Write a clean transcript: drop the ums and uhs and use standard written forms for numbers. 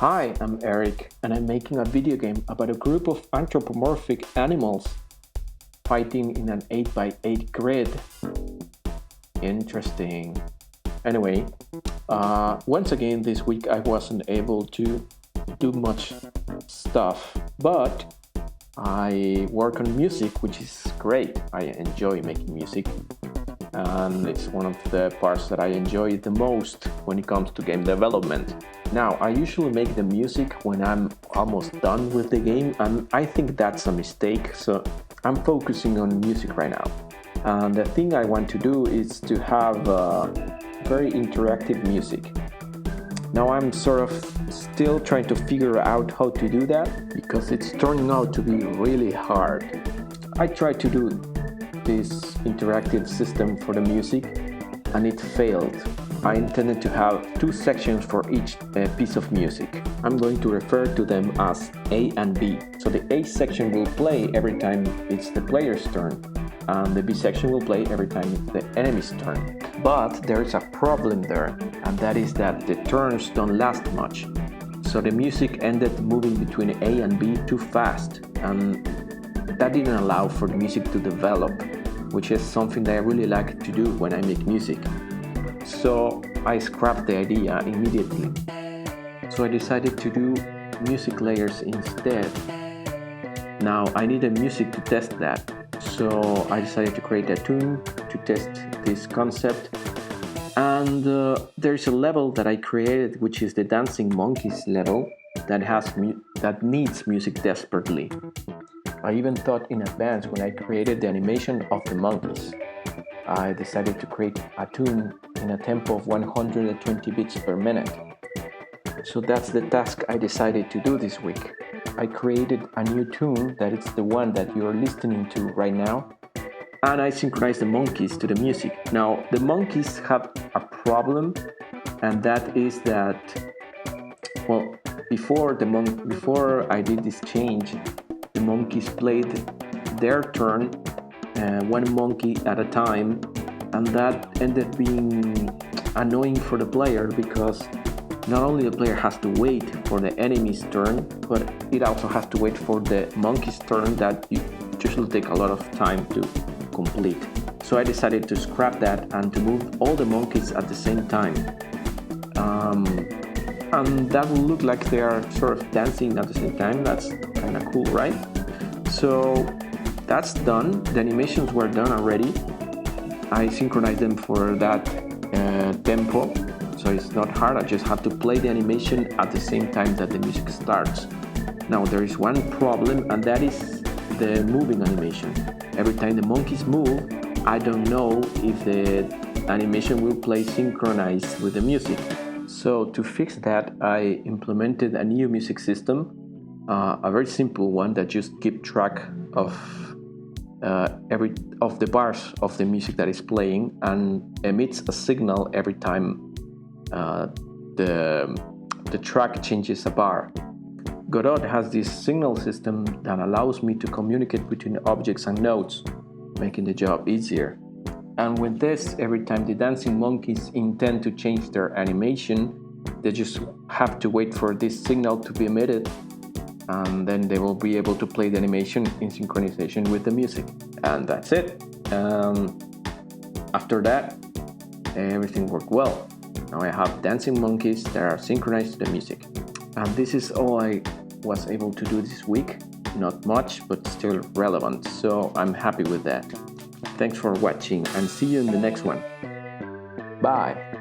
Hi, I'm Eric, and I'm making a video game about a group of anthropomorphic animals fighting in an 8x8 grid. Interesting. Anyway, once again this week I wasn't able to do much stuff, but I work on music, which is great. I enjoy making music, and it's one of the parts that I enjoy the most when it comes to game development. Now, I usually make the music when I'm almost done with the game, and I think that's a mistake, so I'm focusing on music right now. And the thing I want to do is to have very interactive music. Now I'm sort of still trying to figure out how to do that, because it's turning out to be really hard. I tried to do this interactive system for the music, and it failed. I intended to have two sections for each piece of music. I'm going to refer to them as A and B. So the A section will play every time it's the player's turn, and the B section will play every time it's the enemy's turn. But there is a problem there, and that is that the turns don't last much. So the music ended moving between A and B too fast, and that didn't allow for the music to develop, which is something that I really like to do when I make music. So I scrapped the idea immediately. So I decided to do music layers instead. Now I needed music to test that. So I decided to create a tune to test this concept. And there's a level that I created, which is the Dancing Monkeys level, that needs music desperately. I even thought in advance when I created the animation of the monkeys. I decided to create a tune in a tempo of 120 beats per minute. So that's the task I decided to do this week. I created a new tune that is the one that you're listening to right now, and I synchronized the monkeys to the music. Now, the monkeys have a problem, and that is that, well, before I did this change, the monkeys played their turn, one monkey at a time, and that ended being annoying for the player, because not only the player has to wait for the enemy's turn, but it also has to wait for the monkey's turn that usually take a lot of time to complete. So I decided to scrap that and to move all the monkeys at the same time. And that will look like they are sort of dancing at the same time. That's kind of cool, right? So that's done. The animations were done already. I synchronized them for that tempo, so it's not hard. I just have to play the animation at the same time that the music starts. Now there is one problem, and that is the moving animation. Every time the monkeys move, I don't know if the animation will play synchronized with the music. So to fix that, I implemented a new music system, a very simple one that just keeps track of the bars of the music that is playing and emits a signal every time the track changes a bar. Godot has this signal system that allows me to communicate between objects and notes, making the job easier. And with this, every time the dancing monkeys intend to change their animation, they just have to wait for this signal to be emitted, and then they will be able to play the animation in synchronization with the music. And that's it. After that, everything worked well. Now I have dancing monkeys that are synchronized to the music. And this is all I was able to do this week. Not much, but still relevant. So I'm happy with that. Thanks for watching, and see you in the next one. Bye.